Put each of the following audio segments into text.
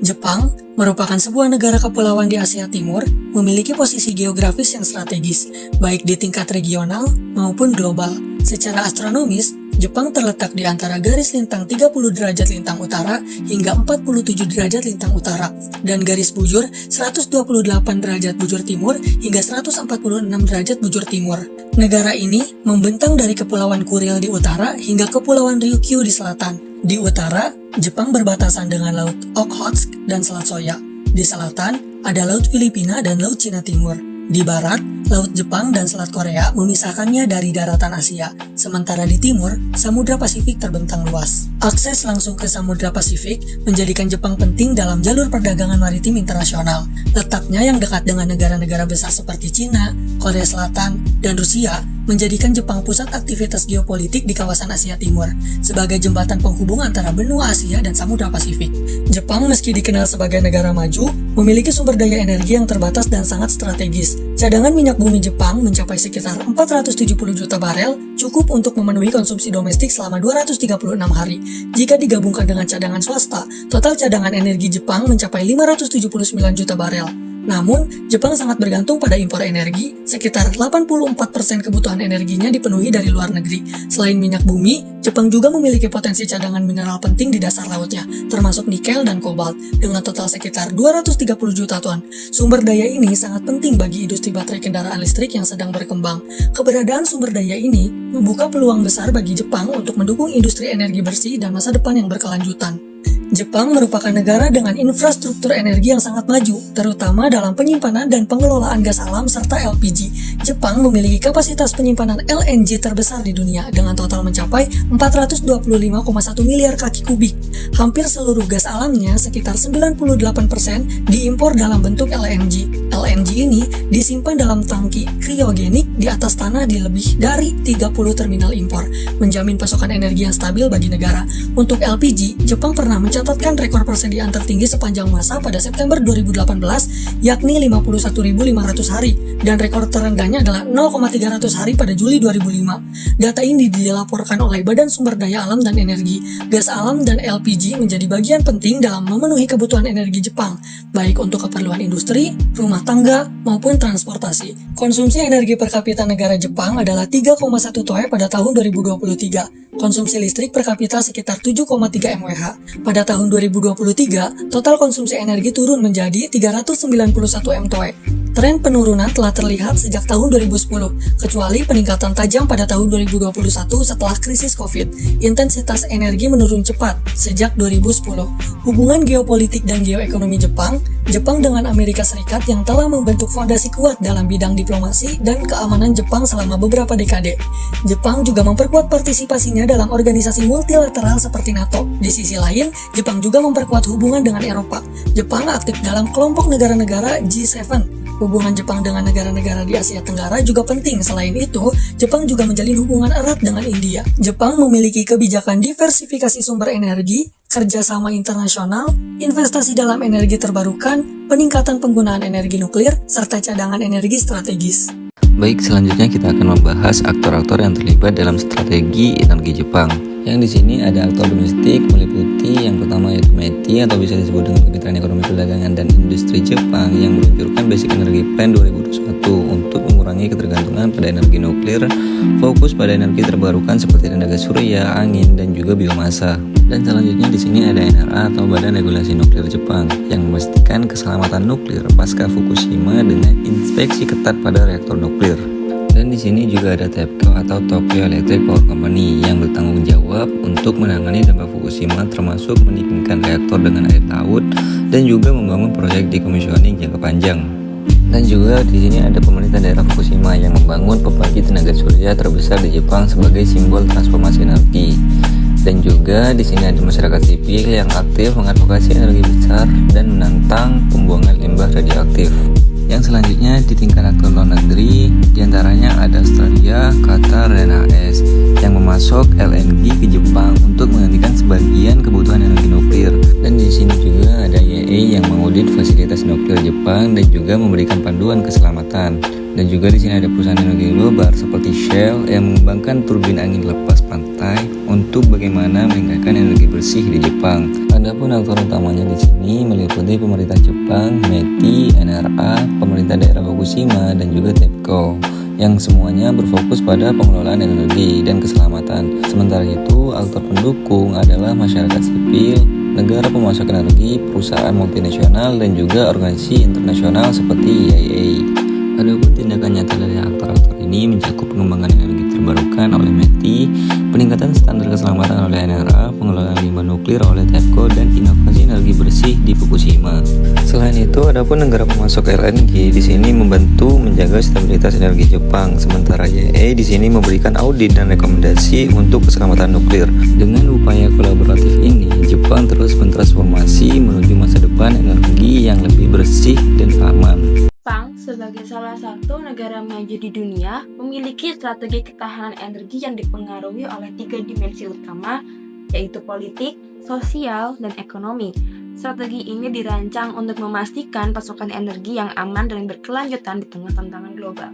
Jepang merupakan sebuah negara kepulauan di Asia Timur, memiliki posisi geografis yang strategis, baik di tingkat regional maupun global. Secara astronomis, Jepang terletak di antara garis lintang 30 derajat lintang utara hingga 47 derajat lintang utara, dan garis bujur 128 derajat bujur timur hingga 146 derajat bujur timur. Negara ini membentang dari Kepulauan Kuril di utara hingga Kepulauan Ryukyu di selatan. Di utara, Jepang berbatasan dengan Laut Okhotsk dan Selat Soya. Di selatan, ada Laut Filipina dan Laut Cina Timur. Di barat, Laut Jepang dan Selat Korea memisahkannya dari daratan Asia, sementara di timur, Samudra Pasifik terbentang luas. Akses langsung ke Samudra Pasifik menjadikan Jepang penting dalam jalur perdagangan maritim internasional. Letaknya yang dekat dengan negara-negara besar seperti Cina, Korea Selatan, dan Rusia menjadikan Jepang pusat aktivitas geopolitik di kawasan Asia Timur, sebagai jembatan penghubung antara benua Asia dan Samudra Pasifik. Jepang meski dikenal sebagai negara maju, memiliki sumber daya energi yang terbatas dan sangat strategis. Cadangan minyak bumi Jepang mencapai sekitar 470 juta barel, cukup untuk memenuhi konsumsi domestik selama 236 hari. Jika digabungkan dengan cadangan swasta, total cadangan energi Jepang mencapai 579 juta barel. Namun, Jepang sangat bergantung pada impor energi, sekitar 84% kebutuhan energinya dipenuhi dari luar negeri. Selain minyak bumi, Jepang juga memiliki potensi cadangan mineral penting di dasar lautnya, termasuk nikel dan kobalt, dengan total sekitar 230 juta ton. Sumber daya ini sangat penting bagi industri baterai kendaraan listrik yang sedang berkembang. Keberadaan sumber daya ini membuka peluang besar bagi Jepang untuk mendukung industri energi bersih dan masa depan yang berkelanjutan. Jepang merupakan negara dengan infrastruktur energi yang sangat maju, terutama dalam penyimpanan dan pengelolaan gas alam serta LPG. Jepang memiliki kapasitas penyimpanan LNG terbesar di dunia dengan total mencapai 425,1 miliar kaki kubik. Hampir seluruh gas alamnya, sekitar 98%, diimpor dalam bentuk LNG. LNG ini disimpan dalam tangki kriogenik di atas tanah di lebih dari 30 terminal impor, menjamin pasokan energi yang stabil bagi negara. Untuk LPG, Jepang pernah mencatatkan rekor persediaan tertinggi sepanjang masa pada September 2018, yakni 51.500 hari, dan rekor terendahnya adalah 0,300 hari pada Juli 2005. Data ini dilaporkan oleh Badan Sumber Daya Alam dan Energi. Gas alam dan LPG menjadi bagian penting dalam memenuhi kebutuhan energi Jepang, baik untuk keperluan industri, rumah tangga, maupun transportasi. Konsumsi energi per kapita negara Jepang adalah 3,1 toe pada tahun 2023. Konsumsi listrik per kapita sekitar 7,3 mWh. Pada tahun 2023, total konsumsi energi turun menjadi 391 mToe. Tren penurunan telah terlihat sejak tahun 2010, kecuali peningkatan tajam pada tahun 2021 setelah krisis COVID. Intensitas energi menurun cepat sejak 2010. Hubungan geopolitik dan geoekonomi Jepang dengan Amerika Serikat yang telah membentuk fondasi kuat dalam bidang diplomasi dan keamanan Jepang selama beberapa dekade. Jepang juga memperkuat partisipasinya dalam organisasi multilateral seperti NATO. Di sisi lain, Jepang juga memperkuat hubungan dengan Eropa. Jepang aktif dalam kelompok negara-negara G7. Hubungan Jepang dengan negara-negara di Asia Tenggara juga penting. Selain itu, Jepang juga menjalin hubungan erat dengan India. Jepang memiliki kebijakan diversifikasi sumber energi, kerjasama internasional, investasi dalam energi terbarukan, peningkatan penggunaan energi nuklir, serta cadangan energi strategis. Baik, selanjutnya kita akan membahas aktor-aktor yang terlibat dalam strategi energi Jepang. Yang di sini ada aktor domestik meliputi yang pertama yaitu METI atau bisa disebut dengan Kemitraan Ekonomi Perdagangan dan Industri Jepang yang meluncurkan Basic Energy Plan 2021 untuk mengurangi ketergantungan pada energi nuklir, fokus pada energi terbarukan seperti tenaga surya, angin, dan juga biomasa. Dan selanjutnya di sini ada NRA atau Badan Regulasi Nuklir Jepang yang memastikan keselamatan nuklir pasca Fukushima dengan inspeksi ketat pada reaktor nuklir. Dan di sini juga ada TEPCO atau Tokyo Electric Power Company yang bertanggung jawab untuk menangani dampak Fukushima, termasuk mendinginkan reaktor dengan air laut dan juga membangun proyek decommissioning jangka panjang. Dan juga di sini ada pemerintah daerah Fukushima yang membangun pembangkit tenaga surya terbesar di Jepang sebagai simbol transformasi energi. Dan juga di sini ada masyarakat sipil yang aktif mengadvokasi energi besar dan menantang pembuangan limbah radioaktif. Yang selanjutnya di tingkat aktor luar negeri, diantaranya ada Australia, Qatar, dan AS yang memasok LNG ke Jepang untuk menghentikan sebagian kebutuhan energi nuklir. Dan di sini juga ada IAEA yang mengaudit fasilitas nuklir Jepang dan juga memberikan panduan keselamatan. Dan juga di sini ada perusahaan energi global seperti Shell yang mengembangkan turbin angin lepas pantai untuk bagaimana meningkatkan energi bersih di Jepang. Adapun aktor utamanya di sini meliputi pemerintah Jepang, METI, NRA, pemerintah daerah Fukushima, dan juga TEPCO, yang semuanya berfokus pada pengelolaan energi dan keselamatan. Sementara itu, aktor pendukung adalah masyarakat sipil, negara pemasok energi, perusahaan multinasional, dan juga organisasi internasional seperti IEA. Adapun tindakan nyata dari aktor-aktor ini mencakup pengembangan energi terbarukan oleh METI, peningkatan standar keselamatan oleh NRA, pengelolaan limbah nuklir oleh TEPCO, dan inovasi energi bersih di Fukushima. Selain itu, adapun negara pemasok LNG di sini membantu menjaga stabilitas energi Jepang, sementara IEA di sini memberikan audit dan rekomendasi untuk keselamatan nuklir. Dengan upaya kolaboratif ini, Jepang terus bertransformasi menuju masa depan energi yang lebih bersih dan aman. Jepang sebagai salah satu negara maju di dunia memiliki strategi ketahanan energi yang dipengaruhi oleh 3 dimensi utama, yaitu politik, sosial, dan ekonomi. Strategi ini dirancang untuk memastikan pasokan energi yang aman dan berkelanjutan di tengah tantangan global.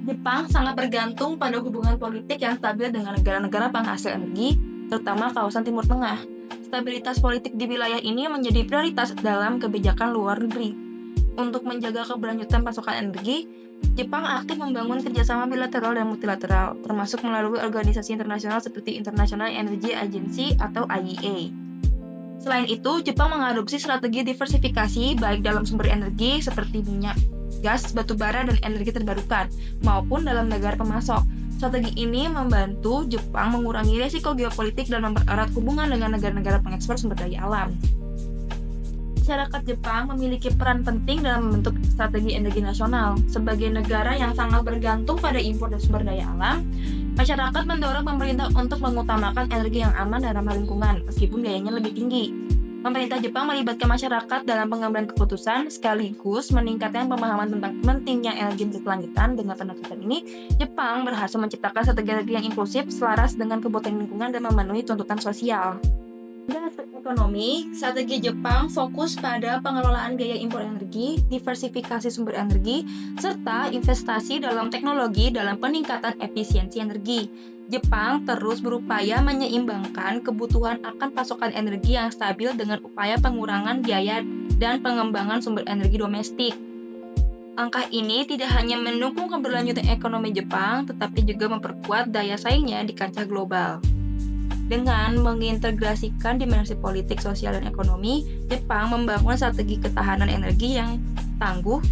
Jepang sangat bergantung pada hubungan politik yang stabil dengan negara-negara penghasil energi, terutama kawasan Timur Tengah. Stabilitas politik di wilayah ini menjadi prioritas dalam kebijakan luar negeri. Untuk menjaga keberlanjutan pasokan energi, Jepang aktif membangun kerjasama bilateral dan multilateral, termasuk melalui organisasi internasional seperti International Energy Agency atau IEA. Selain itu, Jepang mengadopsi strategi diversifikasi baik dalam sumber energi seperti minyak, gas, batu bara, dan energi terbarukan, maupun dalam negara pemasok. Strategi ini membantu Jepang mengurangi risiko geopolitik dan mempererat hubungan dengan negara-negara pengekspor sumber daya alam. Masyarakat Jepang memiliki peran penting dalam membentuk strategi energi nasional. Sebagai negara yang sangat bergantung pada impor dan sumber daya alam, masyarakat mendorong pemerintah untuk mengutamakan energi yang aman dan ramah lingkungan, meskipun biayanya lebih tinggi. Pemerintah Jepang melibatkan masyarakat dalam pengambilan keputusan, sekaligus meningkatkan pemahaman tentang pentingnya energi berkelanjutan. Dengan pendekatan ini, Jepang berhasil menciptakan strategi energi yang inklusif, selaras dengan kebutuhan lingkungan dan memenuhi tuntutan sosial. Dari aspek ekonomi, strategi Jepang fokus pada pengelolaan biaya impor energi, diversifikasi sumber energi, serta investasi dalam teknologi dalam peningkatan efisiensi energi. Jepang terus berupaya menyeimbangkan kebutuhan akan pasokan energi yang stabil dengan upaya pengurangan biaya dan pengembangan sumber energi domestik. Langkah ini tidak hanya mendukung keberlanjutan ekonomi Jepang, tetapi juga memperkuat daya saingnya di kancah global. Dengan mengintegrasikan dimensi politik, sosial, dan ekonomi, Jepang membangun strategi ketahanan energi yang tangguh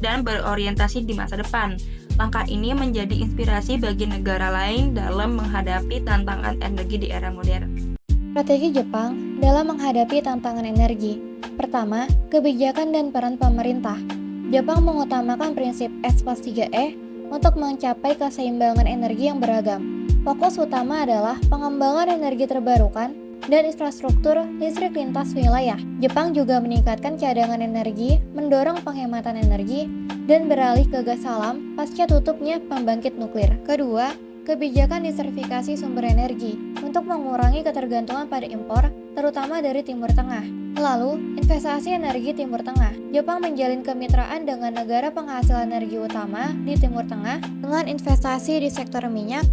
dan berorientasi di masa depan. Langkah ini menjadi inspirasi bagi negara lain dalam menghadapi tantangan energi di era modern. Strategi Jepang dalam menghadapi tantangan energi. Pertama, kebijakan dan peran pemerintah. Jepang mengutamakan prinsip S+3E untuk mencapai keseimbangan energi yang beragam. Fokus utama adalah pengembangan energi terbarukan dan infrastruktur listrik lintas wilayah. Jepang juga meningkatkan cadangan energi, mendorong penghematan energi, dan beralih ke gas alam pasca tutupnya pembangkit nuklir. Kedua, kebijakan diversifikasi sumber energi untuk mengurangi ketergantungan pada impor, terutama dari Timur Tengah. Lalu, investasi energi Timur Tengah. Jepang menjalin kemitraan dengan negara penghasil energi utama di Timur Tengah dengan investasi di sektor minyak,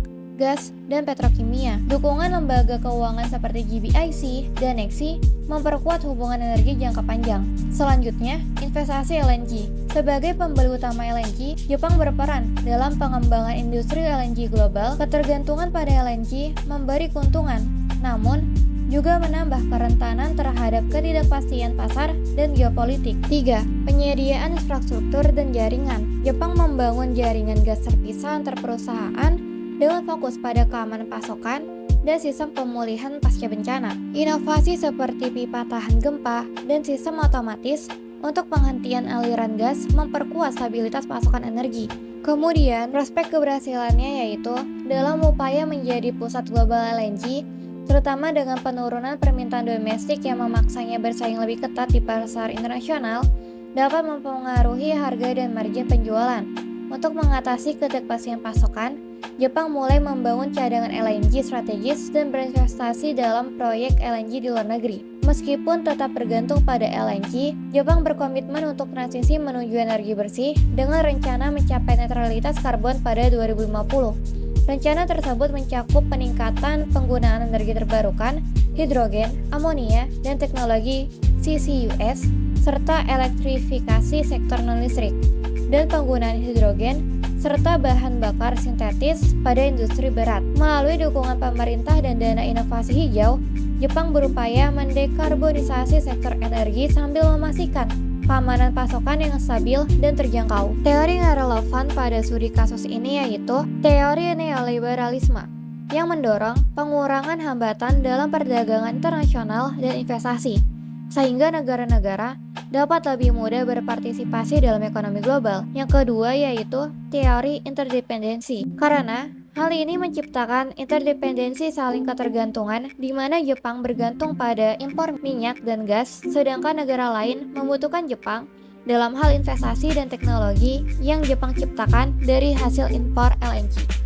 gas, dan petrokimia. Dukungan lembaga keuangan seperti GBIC dan Nexi memperkuat hubungan energi jangka panjang. Selanjutnya, investasi LNG. Sebagai pembeli utama LNG, Jepang berperan dalam pengembangan industri LNG global. Ketergantungan pada LNG memberi keuntungan, namun juga menambah kerentanan terhadap ketidakpastian pasar dan geopolitik. 3. Penyediaan infrastruktur dan jaringan. Jepang membangun jaringan gas terpisah antar perusahaan dengan fokus pada keamanan pasokan dan sistem pemulihan pasca bencana. Inovasi seperti pipa tahan gempa dan sistem otomatis untuk penghentian aliran gas memperkuat stabilitas pasokan energi. Kemudian, prospek keberhasilannya yaitu dalam upaya menjadi pusat global LNG, terutama dengan penurunan permintaan domestik yang memaksanya bersaing lebih ketat di pasar internasional, dapat mempengaruhi harga dan margin penjualan. Untuk mengatasi ketidakpastian pasokan, Jepang mulai membangun cadangan LNG strategis dan berinvestasi dalam proyek LNG di luar negeri. Meskipun tetap bergantung pada LNG, Jepang berkomitmen untuk transisi menuju energi bersih dengan rencana mencapai netralitas karbon pada 2050. Rencana tersebut mencakup peningkatan penggunaan energi terbarukan, hidrogen, amonia, dan teknologi CCUS, serta elektrifikasi sektor non-listrik, dan penggunaan hidrogen, serta bahan bakar sintetis pada industri berat. Melalui dukungan pemerintah dan dana inovasi hijau, Jepang berupaya mendekarbonisasi sektor energi sambil memastikan keamanan pasokan yang stabil dan terjangkau. Teori yang relevan pada studi kasus ini yaitu teori neoliberalisme yang mendorong pengurangan hambatan dalam perdagangan internasional dan investasi, sehingga negara-negara dapat lebih mudah berpartisipasi dalam ekonomi global. Yang kedua yaitu teori interdependensi, karena hal ini menciptakan interdependensi saling ketergantungan di mana Jepang bergantung pada impor minyak dan gas, sedangkan negara lain membutuhkan Jepang dalam hal investasi dan teknologi yang Jepang ciptakan dari hasil impor LNG.